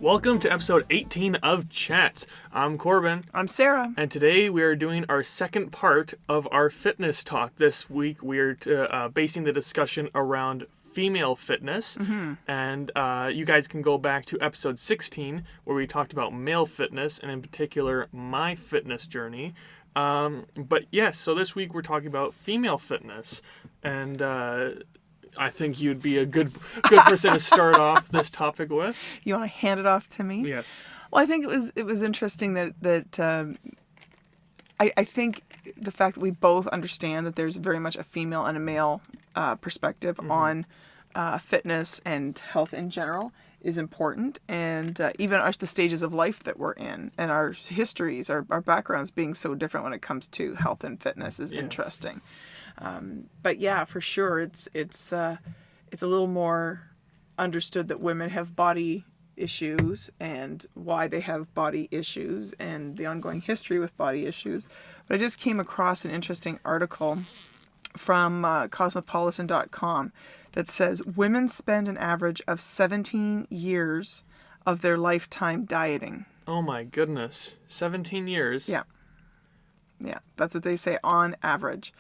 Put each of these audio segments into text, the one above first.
Welcome to episode 18 of Chats. I'm Corbin. I'm Sarah. And today we are doing our second part of our fitness talk. This week we are basing the discussion around female fitness. Mm-hmm. And you guys can go back to episode 16 where we talked about male fitness and in particular my fitness journey. But yes, so this week we're talking about female fitness. And I think you'd be a good person to start off this topic with. You want to hand it off to me? Yes. Well, I think it was interesting that I think the fact that we both understand that there's very much a female and a male perspective on fitness and health in general is important, and even the stages of life that we're in and our histories, our backgrounds being so different when it comes to health and fitness is interesting. But yeah, for sure, it's a little more understood that women have body issues and why they have body issues and the ongoing history with body issues. But I just came across an interesting article from cosmopolitan.com that says women spend an average of 17 years of their lifetime dieting. Oh my goodness. 17 years? Yeah. Yeah, that's what they say on average.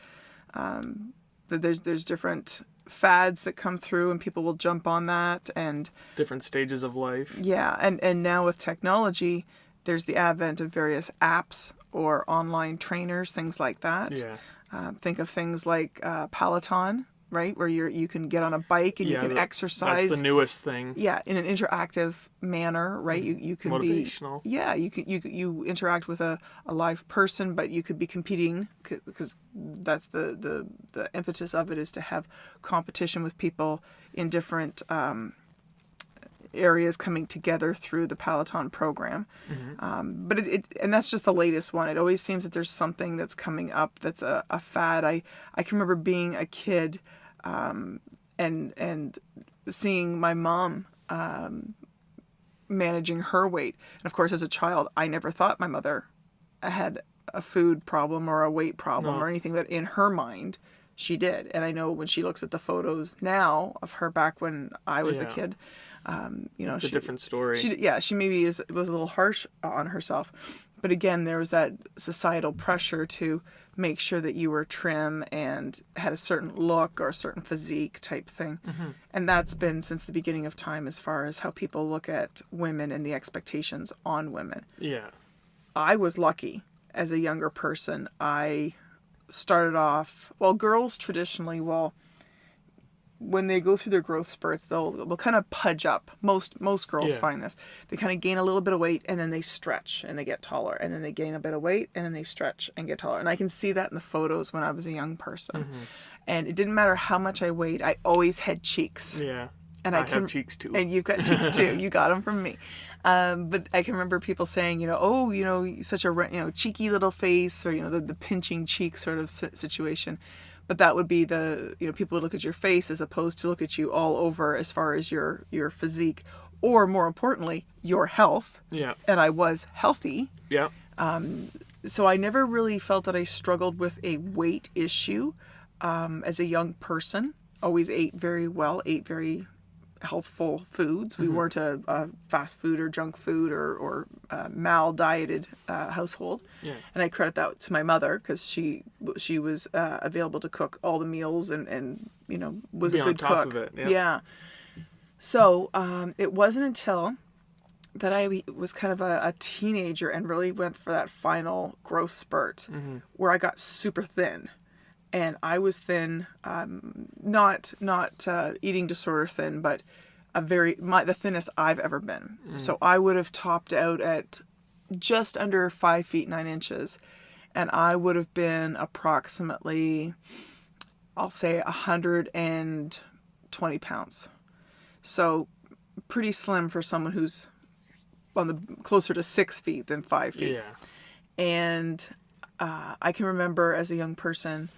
That there's different fads that come through and people will jump on that, and different stages of life. Yeah, and now with technology, there's the advent of various apps or online trainers, things like that. Yeah. Think of things like Peloton, right, where you can get on a bike and you can exercise. That's the newest thing. Yeah, in an interactive manner, right? You can motivational. You interact with a live person, but you could be competing because that's the impetus of it is to have competition with people in different areas coming together through the Peloton program. Mm-hmm. But and that's just the latest one. It always seems that there's something that's coming up that's a fad. I can remember being a kid and seeing my mom managing her weight. And of course, as a child, I never thought my mother had a food problem or a weight problem or anything, but in her mind, she did. And I know when she looks at the photos now of her back when I was a kid, it's a different story. She maybe was a little harsh on herself. But again, there was that societal pressure to make sure that you were trim and had a certain look or a certain physique type thing. Mm-hmm. And that's been since the beginning of time as far as how people look at women and the expectations on women. Yeah. I was lucky as a younger person. I started off, girls traditionally, when they go through their growth spurts, they'll kind of pudge up. Most girls find this. They kind of gain a little bit of weight and then they stretch and they get taller, and then they gain a bit of weight and then they stretch and get taller. And I can see that in the photos when I was a young person. Mm-hmm. And it didn't matter how much I weighed, I always had cheeks. Yeah. And I have cheeks too. And you've got cheeks too. You got them from me. But I can remember people saying, such a cheeky little face, or the pinching cheek sort of situation. But that would be people would look at your face as opposed to look at you all over as far as your physique, or more importantly, your health. Yeah. And I was healthy. Yeah. So I never really felt that I struggled with a weight issue as a young person. Always ate very well, ate very healthful foods. Mm-hmm. We weren't a fast food or junk food or mal-dieted household. Yeah. And I credit that to my mother because she was available to cook all the meals and was a good cook. Of it. Yeah. So it wasn't until that I was kind of a teenager and really went for that final growth spurt where I got super thin. And I was thin, not eating disorder thin, but the thinnest I've ever been. Mm. So I would have topped out at just under 5 feet 9 inches, and I would have been approximately, I'll say, 120 pounds. So pretty slim for someone who's on the closer to 6 feet than 5 feet. Yeah. And I can remember as a young person,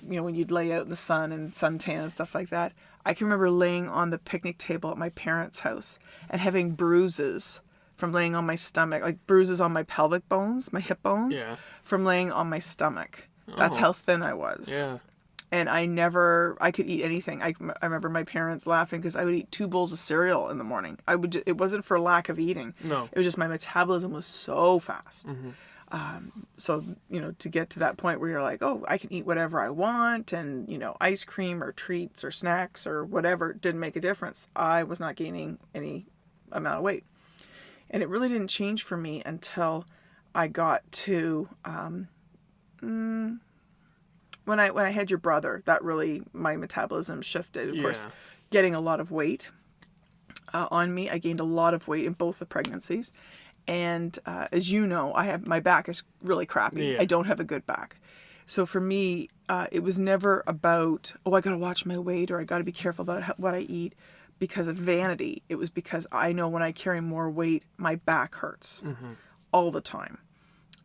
when you'd lay out in the sun and suntan and stuff like that, I can remember laying on the picnic table at my parents' house and having bruises from laying on my stomach, like bruises on my pelvic bones, my hip bones, from laying on my stomach. That's how thin I was. Yeah. And I could eat anything. I remember my parents laughing because I would eat 2 bowls of cereal in the morning. It wasn't for lack of eating. No. It was just my metabolism was so fast. Mm-hmm. So, to get to that point where you're like, oh, I can eat whatever I want, and, ice cream or treats or snacks or whatever didn't make a difference. I was not gaining any amount of weight. And it really didn't change for me until I got to, when I had your brother, that really, my metabolism shifted. Of course, getting a lot of weight on me. I gained a lot of weight in both the pregnancies. And as you know, my back is really crappy. Yeah. I don't have a good back. So for me, it was never about, oh, I got to watch my weight or I got to be careful about what I eat because of vanity. It was because I know when I carry more weight, my back hurts all the time.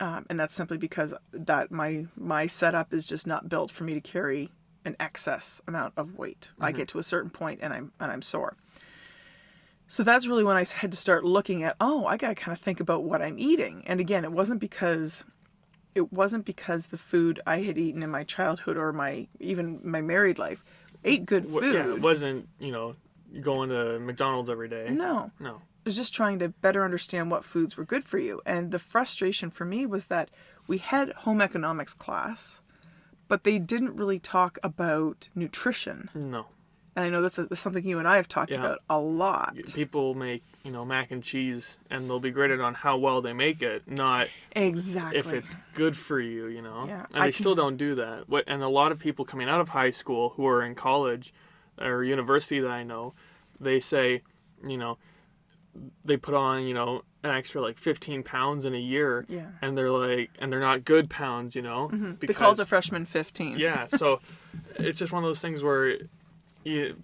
And that's simply because that my setup is just not built for me to carry an excess amount of weight. I get to a certain point and I'm sore. So that's really when I had to start looking at, I got to kind of think about what I'm eating. And again, it wasn't because the food I had eaten in my childhood or even my married life. Ate good food. Yeah, it wasn't, going to McDonald's every day. No. I was just trying to better understand what foods were good for you. And the frustration for me was that we had home economics class, but they didn't really talk about nutrition. No. And I know that's something you and I have talked about a lot. People make, mac and cheese, and they'll be graded on how well they make it, not exactly if it's good for you, Yeah, And they still don't do that. And a lot of people coming out of high school who are in college or university that I know, they say, they put on, an extra like 15 pounds in a year. Yeah. And they're not good pounds, because, they call it the freshman 15. Yeah. So it's just one of those things where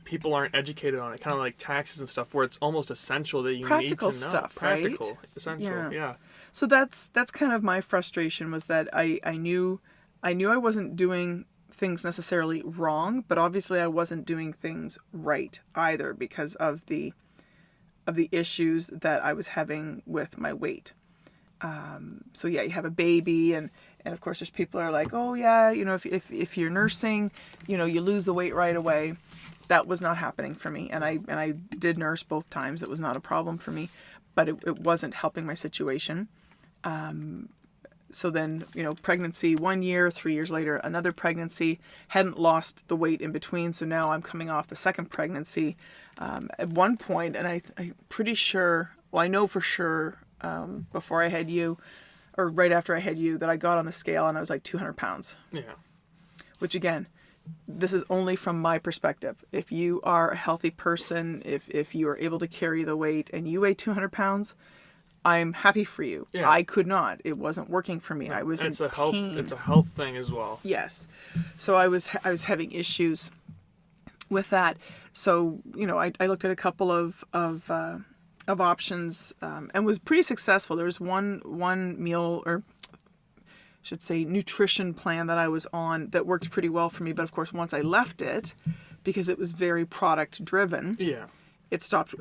people aren't educated on it, kind of like taxes and stuff, where it's almost essential that you practical need to know. Stuff, practical, right? essential, yeah. So that's kind of my frustration, was that I knew I wasn't doing things necessarily wrong, but obviously I wasn't doing things right either because of the issues that I was having with my weight. So yeah, you have a baby, and of course there's people that are like, oh yeah, if you're nursing, you lose the weight right away. That was not happening for me, and I did nurse both times. It was not a problem for me, but it wasn't helping my situation. So then, pregnancy 1 year, 3 years later, another pregnancy, hadn't lost the weight in between. So now I'm coming off the second pregnancy. At one point, and I'm pretty sure, well, I know for sure, before I had you, or right after I had you, that I got on the scale and I was like 200 pounds. Yeah. Which again, this is only from my perspective. If you are a healthy person, if you are able to carry the weight and you weigh 200 pounds, I'm happy for you. Yeah. I could not. It wasn't working for me. No. I was in pain. It's a health thing as well. Yes. So I was having issues with that. So, I looked at a couple of options and was pretty successful. There was one meal, or I should say nutrition plan, that I was on that worked pretty well for me. But of course, once I left it, because it was very product driven, it stopped.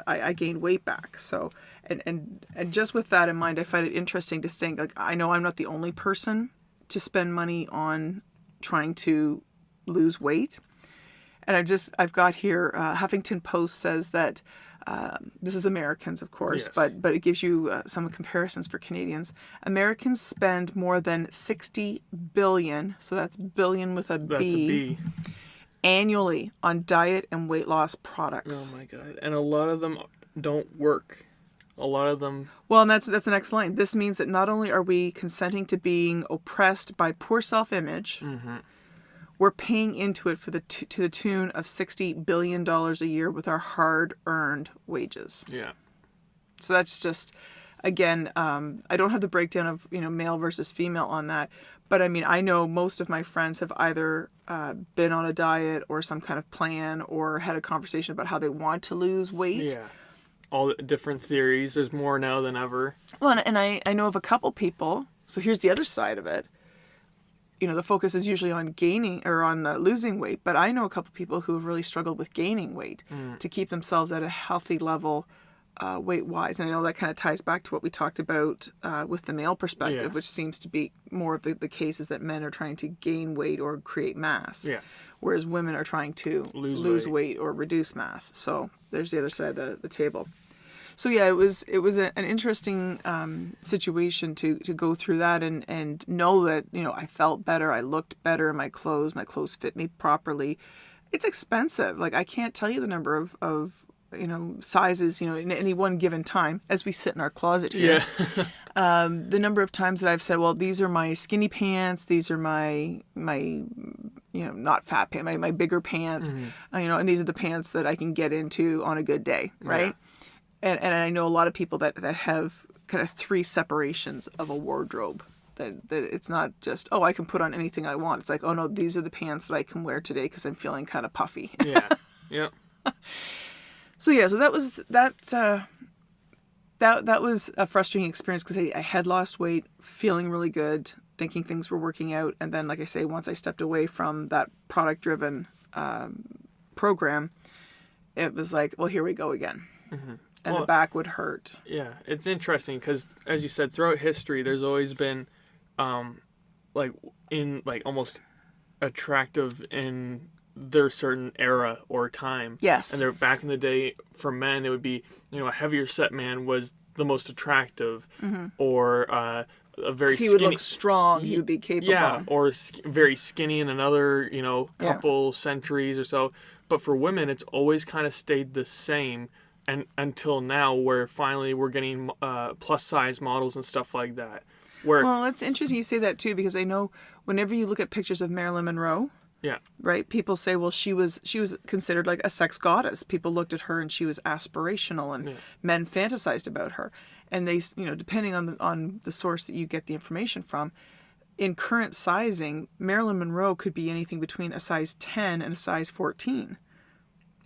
I gained weight back. So, and just with that in mind, I find it interesting to think, like, I know I'm not the only person to spend money on trying to lose weight. And I've got here, Huffington Post says that, this is Americans, of course, yes. but it gives you some comparisons for Canadians. Americans spend more than 60 billion, so that's billion with a B, annually on diet and weight loss products. Oh my God. And a lot of them don't work. A lot of them... Well, and that's the next line. This means that not only are we consenting to being oppressed by poor self-image, we're paying into it to the tune of $60 billion a year with our hard-earned wages. Yeah. So that's just, again, I don't have the breakdown of, male versus female on that. But I mean, I know most of my friends have either been on a diet or some kind of plan or had a conversation about how they want to lose weight. Yeah. All the different theories. There's more now than ever. Well, and I know of a couple people. So here's the other side of it. The focus is usually on gaining or on losing weight. But I know a couple people who have really struggled with gaining weight to keep themselves at a healthy level weight-wise. And I know that kind of ties back to what we talked about with the male perspective, Yeah. which seems to be more of the case is that men are trying to gain weight or create mass, Yeah. whereas women are trying to Lose weight or reduce mass. So there's the other side of the table. So yeah, it was an interesting situation to go through that and know that, you know, I felt better, I looked better in my clothes fit me properly. It's expensive. Like, I can't tell you the number of you know, sizes, you know, in any one given time as we sit in our closet here. Yeah. The number of times that I've said, well, these are my skinny pants, these are my you know, not fat pants, my bigger pants, you know, and these are the pants that I can get into on a good day, right? Yeah. And I know a lot of people that have kind of 3 separations of a wardrobe. That it's not just, oh, I can put on anything I want. It's like, oh no, these are the pants that I can wear today because I'm feeling kind of puffy. Yeah. Yeah. So yeah, so that was that was a frustrating experience because I had lost weight, feeling really good, thinking things were working out, and then, like I say, once I stepped away from that product-driven program, it was like, well, here we go again, and the back would hurt. Yeah, it's interesting because, as you said, throughout history, there's always been, almost attractive in their certain era or time. Yes. And they're back in the day for men, it would be, you know, a heavier set man was the most attractive, or a very He skinny. would look strong. He would be capable. Yeah, or very skinny in another, you know, couple centuries or so. But for women, it's always kind of stayed the same, and until now, where finally we're getting plus size models and stuff like that. Well, it's interesting you say that too, because I know whenever you look at pictures of Marilyn Monroe, yeah, right, people say, well, she was considered like a sex goddess. People looked at her and she was aspirational, and men fantasized about her. And they, you know, depending on the source that you get the information from, in current sizing, Marilyn Monroe could be anything between a size 10 and a size 14.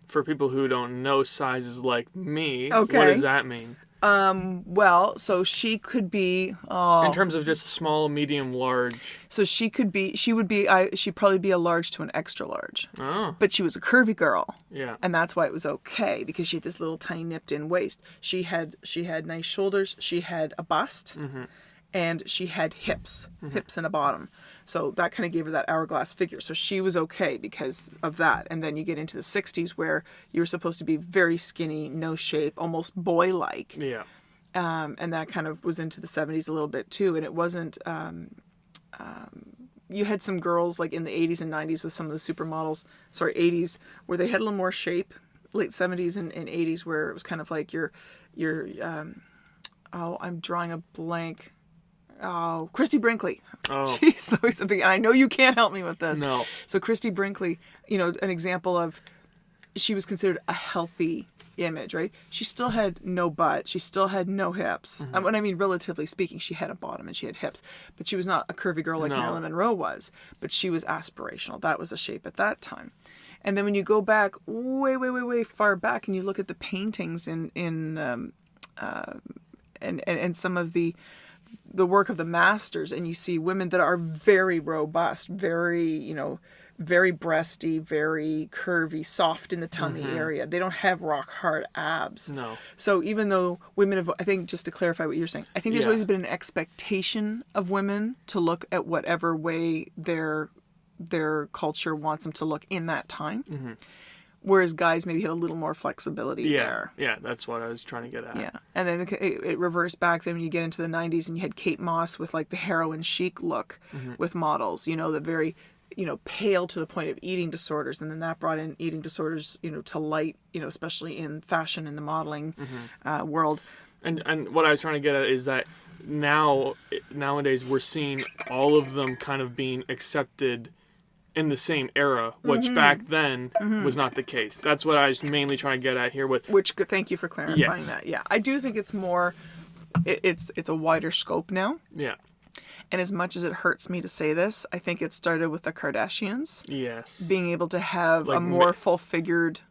For people who don't know sizes like me, Okay. what does that mean? Well, so she could be. Oh, In terms of just small, medium, large. so she'd probably be a large to an extra large. Oh, But she was a curvy girl. yeah. And that's why it was okay, because she had this little tiny nipped in waist. She had nice shoulders. She had a bust, and she had hips and a bottom. So that kind of gave her that hourglass figure. So she was okay because of that. And then you get into the 60s where you were supposed to be very skinny, no shape, almost boy-like. Yeah. And that kind of was into the 70s a little bit too. And it wasn't, you had some girls like in the 80s and 90s with some of the supermodels, 80s, where they had a little more shape, late 70s and 80s, where it was kind of like I'm drawing a blank. Oh, Christy Brinkley. Oh. Jeez, always something. And I know you can't help me with this. No. So Christy Brinkley, you know, an example of, she was considered a healthy image, right? She still had no butt. She still had no hips. When I mean, relatively speaking, she had a bottom and she had hips, but she was not a curvy girl like Marilyn Monroe was, but she was aspirational. That was the shape at that time. And then when you go back way far back and you look at the paintings and some of the work of the masters, and you see women that are very robust, very, you know, very breasty, very curvy, soft in the tummy area. They don't have rock hard abs. No. So even though women have, I think, just to clarify what you're saying, I think there's Yeah. always been an expectation of women to look at whatever way their culture wants them to look in that time. Whereas guys maybe have a little more flexibility there. Yeah, that's what I was trying to get at. Yeah, and then it reversed back. Then when you get into the 90s and you had Kate Moss with like the heroin chic look with models, you know, the very, you know, pale to the point of eating disorders. And then that brought in eating disorders, you know, to light, you know, especially in fashion and the modeling world. And what I was trying to get at is that nowadays we're seeing all of them kind of being accepted in the same era, which back then was not the case. That's what I was mainly trying to get at here with. Which, thank you for clarifying that. Yeah, I do think it's more, it's a wider scope now. Yeah. And as much as it hurts me to say this, I think it started with the Kardashians. Yes. Being able to have Like a more full-figured,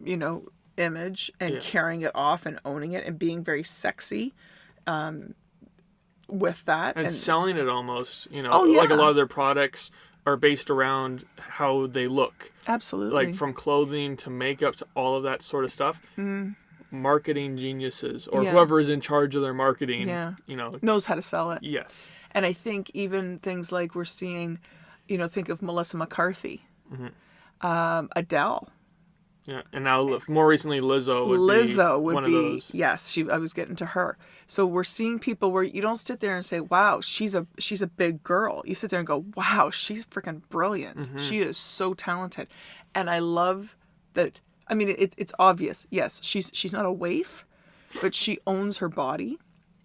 you know, image and carrying it off and owning it and being very sexy with that. And selling it almost, you know, yeah. like a lot of their products are based around how they look. Absolutely. Like from clothing to makeup to all of that sort of stuff. marketing geniuses or Yeah. whoever is in charge of their marketing, Yeah. you know. Knows how to sell it. Yes. And I think even things like we're seeing, think of Melissa McCarthy, Adele. Yeah, and now more recently, Lizzo would be one of those. Yes, I was getting to her. So we're seeing people where you don't sit there and say, "Wow, she's a big girl." You sit there and go, "Wow, she's freaking brilliant. Mm-hmm. She is so talented," and I love that. I mean, it's obvious. Yes, she's not a waif, but she owns her body,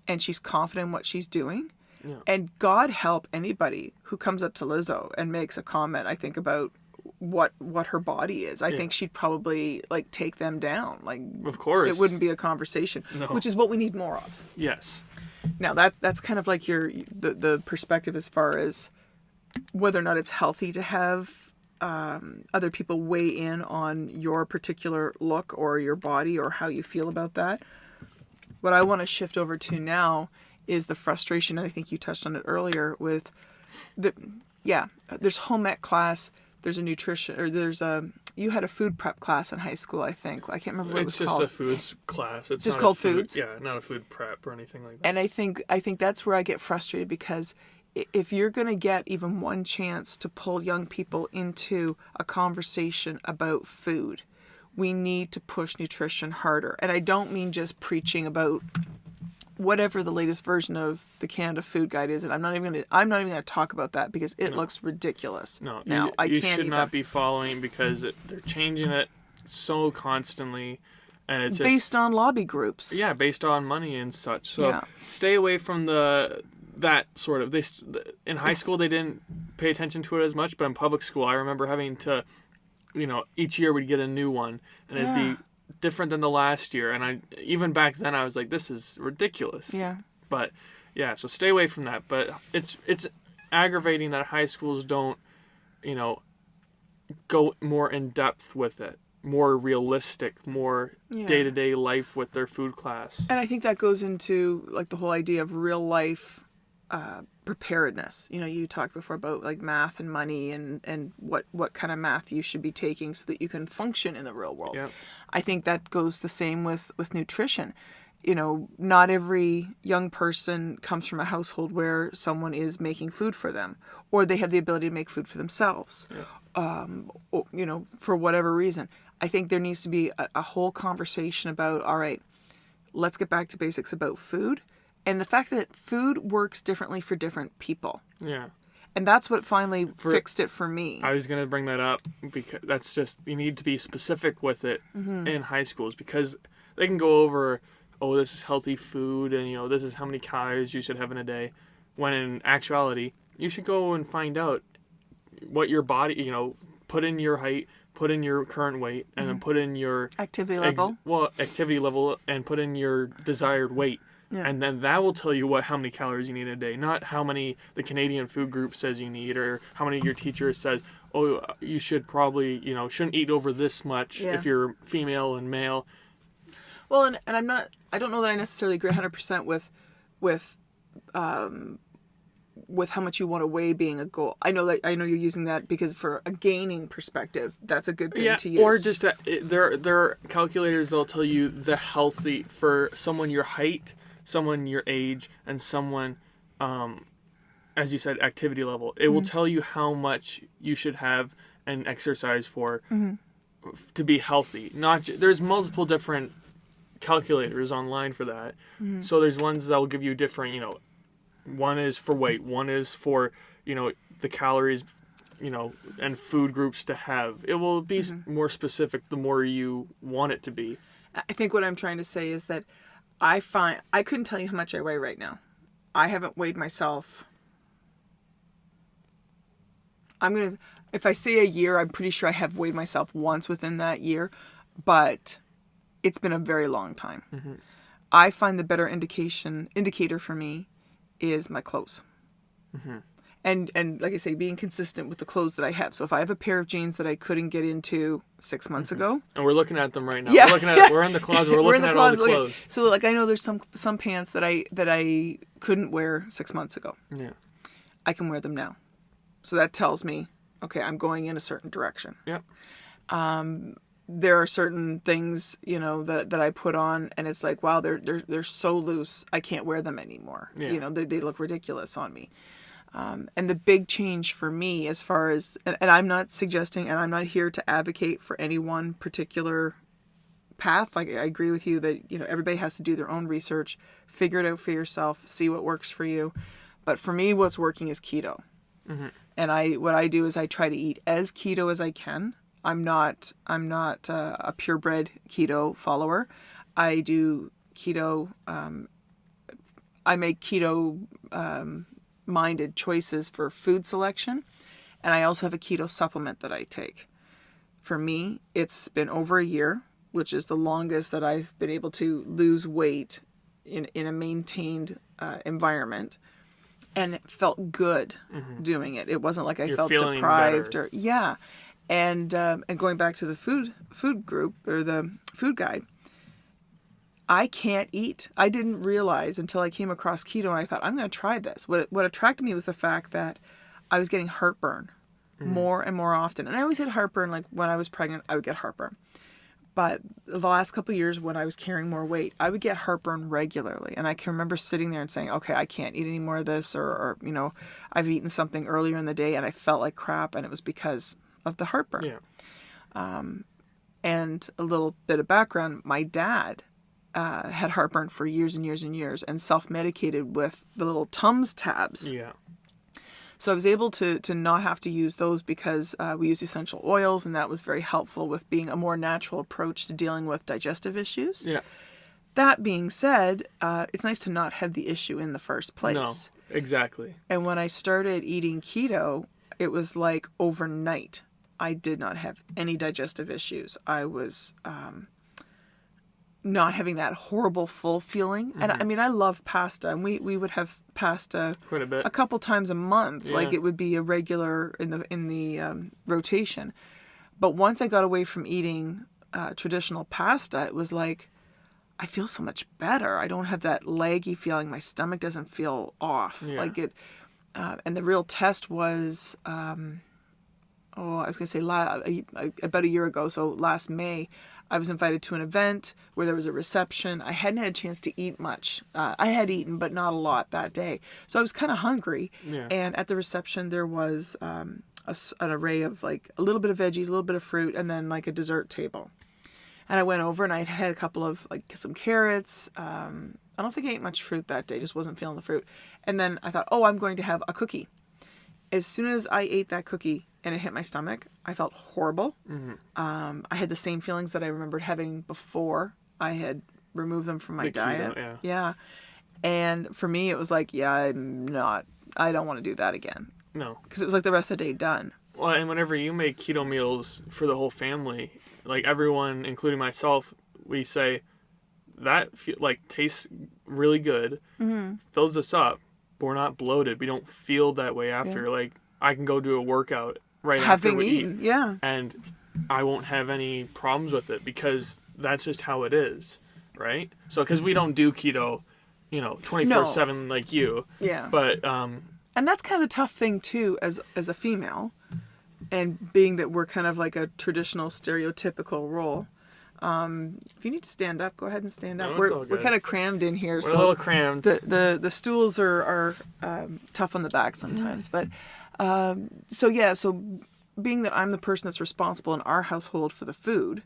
and she's confident in what she's doing. Yeah. And God help anybody who comes up to Lizzo and makes a comment, I think, about what her body is. I think she'd probably like take them down. Like, of course, it wouldn't be a conversation, which is what we need more of. Yes. Now that's kind of like the perspective as far as whether or not it's healthy to have other people weigh in on your particular look or your body or how you feel about that. What I want to shift over to now is the frustration, and I think you touched on it earlier with there's home ec class. There's a nutrition, or you had a food prep class in high school, I think. I can't remember what it was called. It's just a foods class. It's just not called food, foods? Yeah, not a food prep or anything like that. And I think that's where I get frustrated, because if you're going to get even one chance to pull young people into a conversation about food, we need to push nutrition harder. And I don't mean just preaching about whatever the latest version of the Canada Food Guide is, and I'm not even going to talk about that because it looks ridiculous. No, now you should not be following, because they're changing it so constantly, and it's based on lobby groups. Yeah, based on money and such. So stay away from that sort of. In high school they didn't pay attention to it as much, but in public school I remember having to, each year we'd get a new one, and it'd be different than the last year, and even back then I was like, this is ridiculous. Yeah. But so stay away from that. But it's aggravating that high schools don't, go more in depth with it, more realistic, more day-to-day life with their food class. And I think that goes into like the whole idea of real life preparedness. You talked before about like math and money and what kind of math you should be taking so that you can function in the real world. Yep. I think that goes the same with nutrition. Not every young person comes from a household where someone is making food for them, or they have the ability to make food for themselves. Yep. For whatever reason. I think there needs to be a whole conversation about, all right, let's get back to basics about food. And the fact that food works differently for different people. Yeah. And that's what finally fixed it for me. I was going to bring that up, because that's just, you need to be specific with it in high schools, because they can go over, this is healthy food, and, this is how many calories you should have in a day. When in actuality, you should go and find out what your body, put in your height, put in your current weight, and then put in your activity level. Activity level, and put in your desired weight. Yeah. And then that will tell you how many calories you need a day, not how many the Canadian Food Group says you need, or how many your teacher says, you should probably, shouldn't eat over this much if you're female and male. Well, and I don't know that I necessarily agree 100% with how much you want to weigh being a goal. I know you're using that because for a gaining perspective, that's a good thing to use. Or just there are calculators that'll tell you the healthy for someone your height, someone your age, and someone, as you said, activity level. It will tell you how much you should have and exercise for to be healthy. There's multiple different calculators online for that. So there's ones that will give you different, one is for weight, one is for, the calories, and food groups to have. It will be more specific the more you want it to be. I think what I'm trying to say is that I couldn't tell you how much I weigh right now. I haven't weighed myself. If I say a year, I'm pretty sure I have weighed myself once within that year, but it's been a very long time. I find the better indicator for me is my clothes. And like I say, being consistent with the clothes that I have. So if I have a pair of jeans that I couldn't get into 6 months ago. And we're looking at them right now. Yeah. We're in the closet. We're looking at all the clothes. So like I know there's some pants that I couldn't wear 6 months ago. Yeah. I can wear them now. So that tells me, okay, I'm going in a certain direction. Yep. there are certain things, that I put on, and it's like, wow, they're so loose, I can't wear them anymore. Yeah. They look ridiculous on me. And the big change for me, as far as, and I'm not suggesting, and I'm not here to advocate for any one particular path. Like, I agree with you that, everybody has to do their own research, figure it out for yourself, see what works for you. But for me, what's working is keto. Mm-hmm. And what I do is I try to eat as keto as I can. I'm not a purebred keto follower. I do keto. I make keto minded choices for food selection, and I also have a keto supplement that I take. For me, it's been over a year, which is the longest that I've been able to lose weight in a maintained environment. And it felt good doing it. It wasn't like I felt deprived better. Yeah. And going back to the food group or the food guide, I can't eat. I didn't realize until I came across keto and I thought, I'm going to try this. What attracted me was the fact that I was getting heartburn more and more often. And I always had heartburn, like when I was pregnant, I would get heartburn. But the last couple of years when I was carrying more weight, I would get heartburn regularly. And I can remember sitting there and saying, okay, I can't eat any more of this, or I've eaten something earlier in the day and I felt like crap, and it was because of the heartburn. Yeah. And a little bit of background, my dad had heartburn for years and years and years and self-medicated with the little Tums tabs. Yeah. So I was able to not have to use those because we use essential oils, and that was very helpful with being a more natural approach to dealing with digestive issues. Yeah. That being said, it's nice to not have the issue in the first place. No, exactly. And when I started eating keto, it was like overnight. I did not have any digestive issues. I was not having that horrible full feeling. And I mean, I love pasta, and we would have pasta Quite a bit. a couple times a month. Yeah. Like, it would be a regular in the rotation. But once I got away from eating traditional pasta, it was like, I feel so much better. I don't have that laggy feeling. My stomach doesn't feel off. Yeah. Like it. And the real test was, I was going to say about a year ago. So last May, I was invited to an event where there was a reception. I hadn't had a chance to eat much. I had eaten, but not a lot that day. So I was kind of hungry. Yeah. And at the reception, there was an array of like a little bit of veggies, a little bit of fruit, and then like a dessert table. And I went over and I had a couple of like some carrots. I don't think I ate much fruit that day. Just wasn't feeling the fruit. And then I thought, I'm going to have a cookie. As soon as I ate that cookie and it hit my stomach, I felt horrible. I had the same feelings that I remembered having before I had removed them from my diet. Keto, Yeah. And for me, it was like, I don't want to do that again. No. Because it was like the rest of the day done. Well, and whenever you make keto meals for the whole family, like everyone, including myself, we say that tastes really good, fills us up, but we're not bloated. We don't feel that way after. Yeah. Like, I can go do a workout right after Having we eaten, eat, yeah. and I won't have any problems with it because that's just how it is, right? So, because we don't do keto, 24/7 like you. Yeah. But and that's kind of the tough thing too, as a female, and being that we're kind of like a traditional stereotypical role. If you need to stand up, go ahead and stand up. No, it's all We're good. kind of crammed in here, we're so a little crammed. the stools are tough on the back sometimes. But so being that I'm the person that's responsible in our household for the food,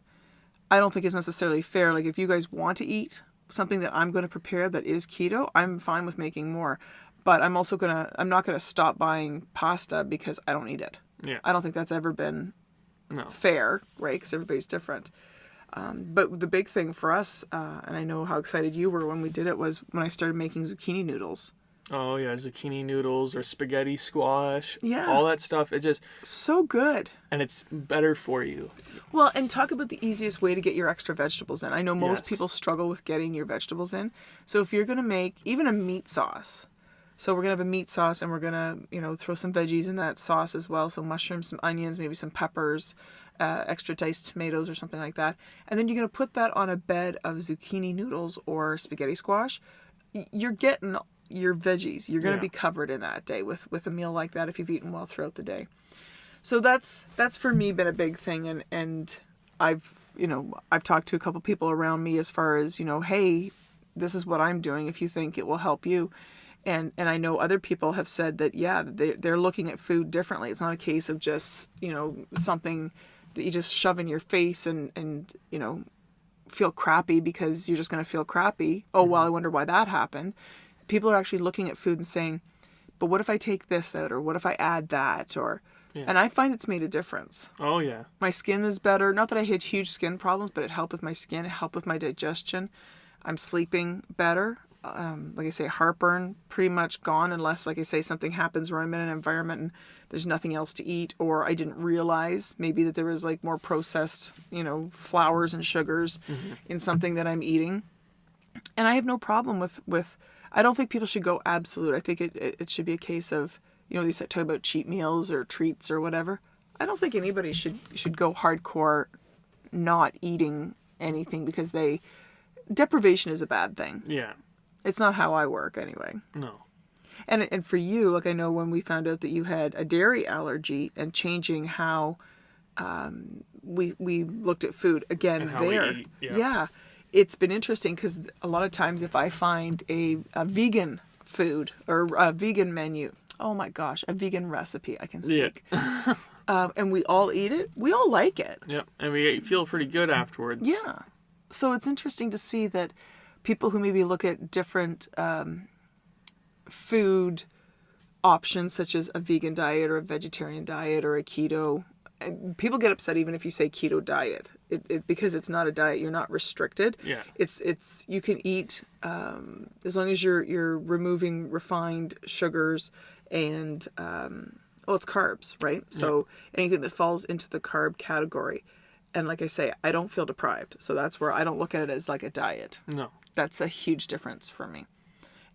I don't think it's necessarily fair. Like, if you guys want to eat something that I'm going to prepare that is keto, I'm fine with making more. But I'm not gonna stop buying pasta because I don't eat it. Yeah. I don't think that's ever been fair, right? Because everybody's different. But the big thing for us, and I know how excited you were when we did it, was when I started making zucchini noodles. Oh, yeah, zucchini noodles or spaghetti squash. Yeah. All that stuff. It's just... So good. And it's better for you. Well, and talk about the easiest way to get your extra vegetables in. I know most Yes. people struggle with getting your vegetables in. So if you're going to make even a meat sauce, so we're going to have a meat sauce and we're going to, throw some veggies in that sauce as well. So mushrooms, some onions, maybe some peppers, extra diced tomatoes or something like that. And then you're going to put that on a bed of zucchini noodles or spaghetti squash. You're getting your veggies. You're going to be covered in that day with a meal like that if you've eaten well throughout the day. So that's for me been a big thing, and I've I've talked to a couple people around me as far as, hey, this is what I'm doing if you think it will help you. And I know other people have said that, yeah, they're looking at food differently. It's not a case of just, something that you just shove in your face and feel crappy because you're just going to feel crappy. Oh, well, I wonder why that happened. People are actually looking at food and saying, but what if I take this out, or what if I add that, or... Yeah. And I find it's made a difference. Oh, yeah. My skin is better. Not that I had huge skin problems, but it helped with my skin. It helped with my digestion. I'm sleeping better. Like I say, heartburn pretty much gone, unless, like I say, something happens where I'm in an environment and there's nothing else to eat, or I didn't realize maybe that there was like more processed, flours and sugars in something that I'm eating. And I have no problem with I don't think people should go absolute. I think it should be a case of, they talk about cheat meals or treats or whatever. I don't think anybody should go hardcore not eating anything because deprivation is a bad thing. Yeah. It's not how I work anyway. No. And for you, like I know when we found out that you had a dairy allergy and changing how we looked at food again and how there. We eat. Yeah. Yeah. It's been interesting because a lot of times if I find a vegan food or a vegan menu, oh my gosh, a vegan recipe, I can speak. Yeah. And we all eat it. We all like it. Yeah, and we feel pretty good afterwards. Yeah. So it's interesting to see that people who maybe look at different food options, such as a vegan diet or a vegetarian diet or a keto, people get upset even if you say keto diet, because it's not a diet. You're not restricted. Yeah. It's you can eat as long as you're removing refined sugars and it's carbs, right? So anything that falls into the carb category. And like I say, I don't feel deprived. So that's where I don't look at it as like a diet. No. That's a huge difference for me.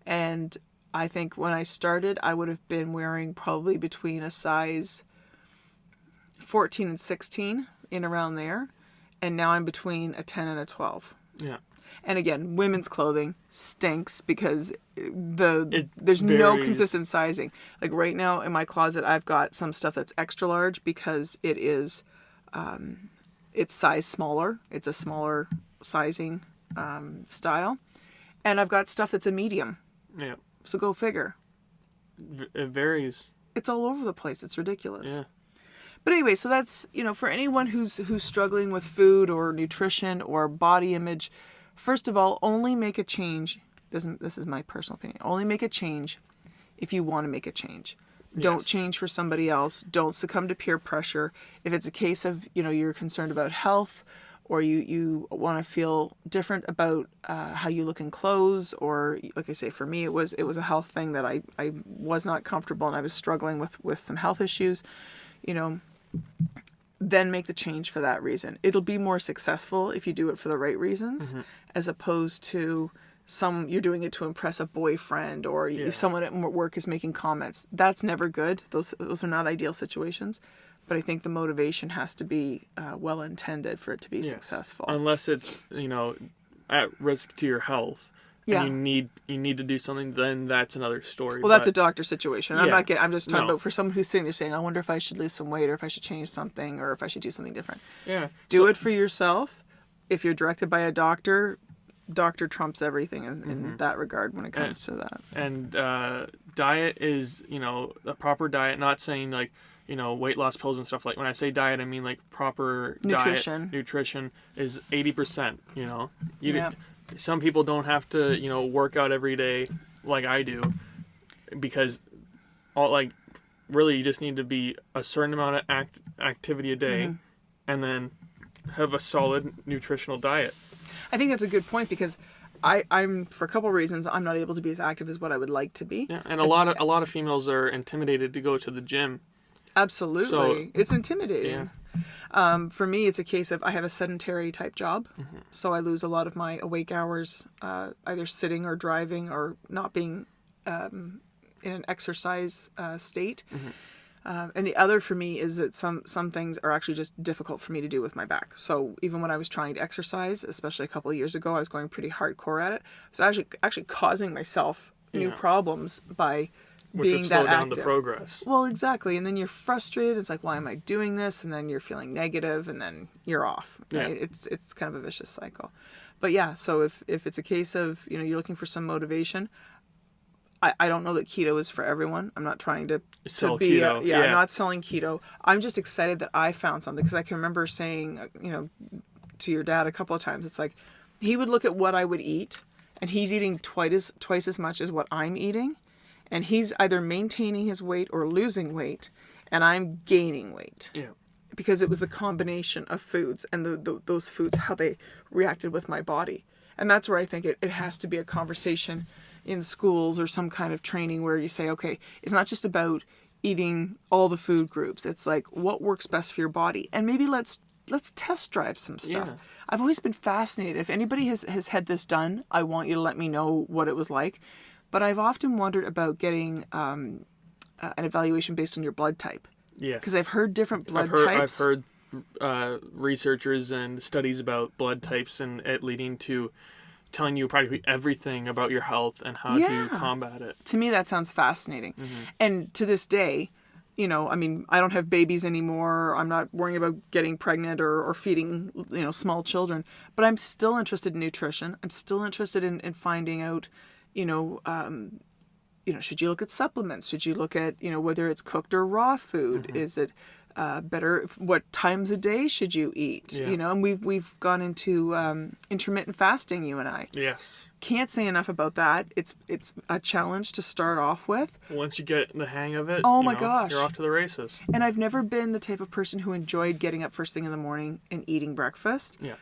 And I think when I started, I would have been wearing probably between a size 14 and 16, in around there. And now I'm between a 10 and a 12. Yeah. And again, women's clothing stinks because there's varies. no consistent sizing. Like right now in my closet, I've got some stuff that's extra large because it is, it's size smaller. It's a smaller sizing style. And I've got stuff that's a medium. Yeah. So go figure. It varies. It's all over the place. It's ridiculous. Yeah. But anyway, so that's, for anyone who's struggling with food or nutrition or body image, first of all, only make a change. This is my personal opinion. Only make a change if you want to make a change. Don't change for somebody else. Don't succumb to peer pressure. If it's a case of, you're concerned about health, or you want to feel different about how you look in clothes, or like I say, for me, it was a health thing that I was not comfortable and I was struggling with some health issues, then make the change for that reason. It'll be more successful if you do it for the right reasons, as opposed to you're doing it to impress a boyfriend, or if someone at work is making comments. That's never good. Those are not ideal situations. But I think the motivation has to be well intended for it to be successful. Unless it's at risk to your health, and you need to do something, then that's another story. Well, that's a doctor situation. I'm just talking about for someone who's sitting there saying, I wonder if I should lose some weight, or if I should change something, or if I should do something different. Yeah. Do it for yourself. If you're directed by a doctor trumps everything in that regard when it comes to that. And diet is, a proper diet, not saying like, weight loss pills and stuff. Like when I say diet, I mean like proper nutrition. Nutrition is 80%, Some people don't have to, work out every day like I do, because really you just need to be a certain amount of activity a day, and then have a solid nutritional diet. I think that's a good point, because I'm for a couple of reasons I'm not able to be as active as what I would like to be. Yeah, and a lot of females are intimidated to go to the gym. Absolutely. So, it's intimidating. Yeah. For me, it's a case of I have a sedentary type job, so I lose a lot of my awake hours either sitting or driving or not being in an exercise state. And the other for me is that some things are actually just difficult for me to do with my back. So even when I was trying to exercise, especially a couple of years ago, I was going pretty hardcore at it. So actually causing myself new problems by Which being would slow that down active. the progress. Well, exactly. And then you're frustrated. It's like, why am I doing this? And then you're feeling negative, and then you're off. Right? Yeah. It's kind of a vicious cycle. But yeah, so if it's a case of, you're looking for some motivation, I don't know that keto is for everyone. I'm not trying to Sell be keto. I'm not selling keto. I'm just excited that I found something, because I can remember saying, to your dad a couple of times, it's like he would look at what I would eat, and he's eating twice as much as what I'm eating, and he's either maintaining his weight or losing weight, and I'm gaining weight. Yeah. Because it was the combination of foods and those foods, how they reacted with my body. And that's where I think it has to be a conversation in schools or some kind of training where you say, okay, it's not just about eating all the food groups. It's like, what works best for your body? And maybe let's test drive some stuff. Yeah. I've always been fascinated. If anybody has had this done, I want you to let me know what it was like. But I've often wondered about getting an evaluation based on your blood type. Yes. Because I've heard different blood types. I've heard researchers and studies about blood types and it leading to telling you practically everything about your health and how to combat it. To me, that sounds fascinating. And to this day, I don't have babies anymore. I'm not worrying about getting pregnant or feeding, small children. But I'm still interested in nutrition. I'm still interested in finding out, should you look at supplements? Should you look at, whether it's cooked or raw food? Is it better? What times a day should you eat? Yeah. And we've gone into intermittent fasting, you and I. Yes. Can't say enough about that. It's a challenge to start off with. Once you get the hang of it, Oh my gosh. you're off to the races. And I've never been the type of person who enjoyed getting up first thing in the morning and eating breakfast. Yeah.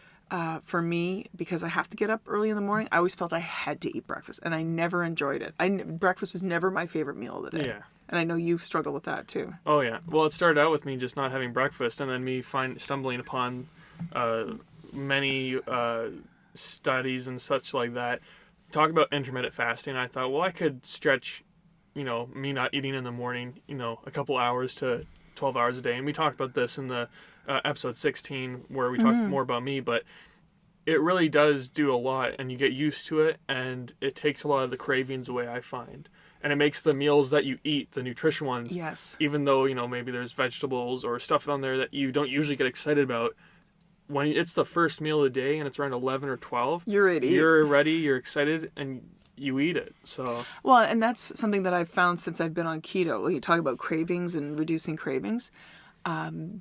For me, because I have to get up early in the morning, I always felt I had to eat breakfast, and I never enjoyed it. Breakfast was never my favorite meal of the day. Yeah. And I know you struggle with that too. Oh yeah. Well, it started out with me just not having breakfast, and then me stumbling upon many studies and such like that talk about intermittent fasting. I thought, well, I could stretch, me not eating in the morning, a couple hours to 12 hours a day. And we talked about this in the episode 16 where we talked more about me, but it really does do a lot, and you get used to it, and it takes a lot of the cravings away, I find. And it makes the meals that you eat, the nutrition ones, Yes. even though, maybe there's vegetables or stuff on there that you don't usually get excited about, when it's the first meal of the day and it's around 11 or 12, You're ready. You're ready, you're excited, and you eat it. So Well, and that's something that I've found since I've been on keto. When you talk about cravings and reducing cravings,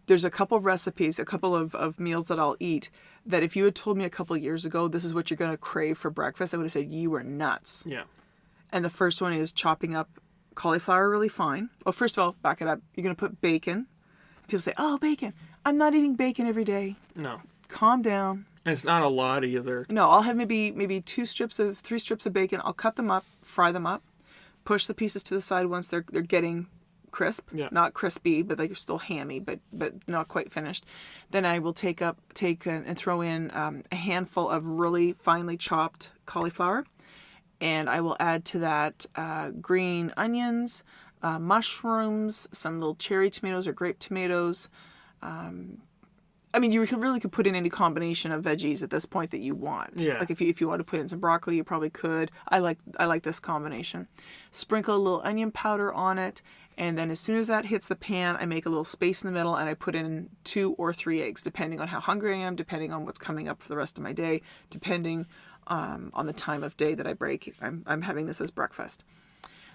there's a couple of recipes, a couple of meals that I'll eat that if you had told me a couple of years ago, this is what you're going to crave for breakfast, I would have said you were nuts. yeah. And the first one is chopping up cauliflower really fine. Well, first of all, back it up. You're going to put bacon. People say, oh, bacon. I'm not eating bacon every day. No. Calm down. And it's not a lot either. No, I'll have maybe 3 strips of bacon. I'll cut them up, fry them up, push the pieces to the side once they're getting crisp. Yeah. Not crispy, but they're still hammy, but not quite finished. Then I will take and throw in a handful of really finely chopped cauliflower. And I will add to that green onions, mushrooms, some little cherry tomatoes or grape tomatoes. You really could put in any combination of veggies at this point that you want. Yeah. Like if you want to put in some broccoli, you probably could. I like this combination. Sprinkle a little onion powder on it, and then as soon as that hits the pan, I make a little space in the middle, and I put in 2 or 3 eggs, depending on how hungry I am, depending on what's coming up for the rest of my day, depending on the time of day that I break. I'm having this as breakfast.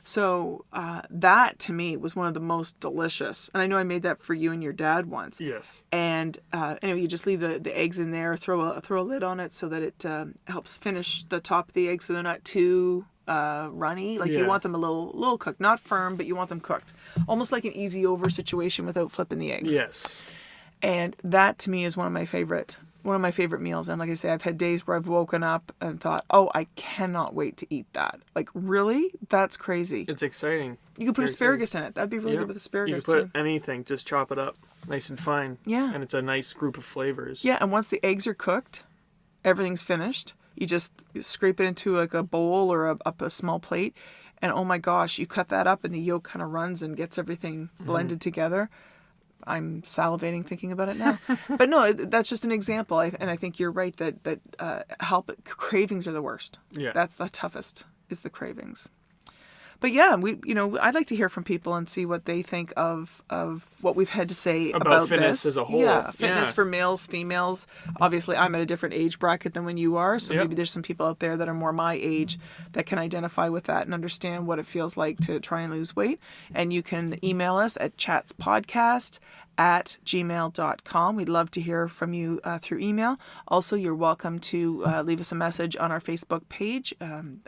So that to me was one of the most delicious. And I know I made that for you and your dad once. Yes. And anyway, you just leave the eggs in there, throw a lid on it so that it helps finish the top of the egg so they're not too runny. Like you want them a little cooked, not firm, but you want them cooked. Almost like an easy over situation without flipping the eggs. Yes. And that to me is one of my favorite meals. And like I say, I've had days where I've woken up and thought, oh, I cannot wait to eat that. Like, really? That's crazy. It's exciting. You could put Very asparagus in it. That'd be really Yeah. good with asparagus You can put too. anything, just chop it up nice and fine. Yeah. And it's a nice group of flavors. Yeah, and once the eggs are cooked, everything's finished. You just scrape it into like a bowl or a small plate. And oh my gosh, you cut that up and the yolk kind of runs and gets everything blended together. I'm salivating thinking about it now. But no, that's just an example. And I think you're right that cravings are the worst. Yeah. That's the toughest, is the cravings. But yeah, I'd like to hear from people and see what they think of what we've had to say about fitness this. as a whole. Yeah, fitness Yeah. for males, females. Obviously, I'm at a different age bracket than when you are, so Yep. maybe there's some people out there that are more my age that can identify with that and understand what it feels like to try and lose weight. And you can email us at chatspodcast@gmail.com. We'd love to hear from you through email. Also, you're welcome to leave us a message on our Facebook page.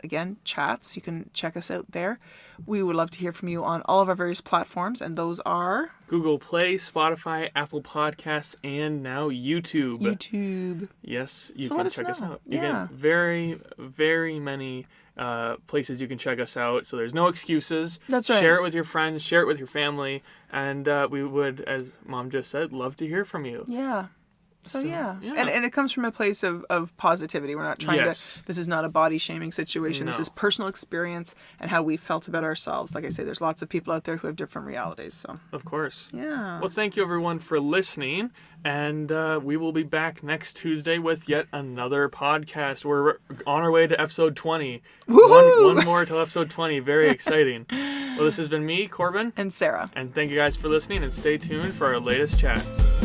Again, Chats. You can check us out there. We would love to hear from you on all of our various platforms, and those are Google Play, Spotify, Apple Podcasts, and now YouTube. YouTube. Yes, you So can let us check us know. out. You Yeah. can very, very many places you can check us out. So there's no excuses. That's right. Share it with your friends. Share it with your family. And we would, as Mom just said, love to hear from you. Yeah. So yeah. yeah. And it comes from a place of positivity. We're not trying Yes. to, this is not a body shaming situation. This No. is personal experience and how we felt about ourselves. Like I say, there's lots of people out there who have different realities. So Of course. yeah. Well, thank you everyone for listening. And we will be back next Tuesday with yet another podcast. We're on our way to episode 20. Woohoo! One more till episode 20. Very exciting. Well, this has been me, Corbin. And Sarah. And thank you guys for listening and stay tuned for our latest chats.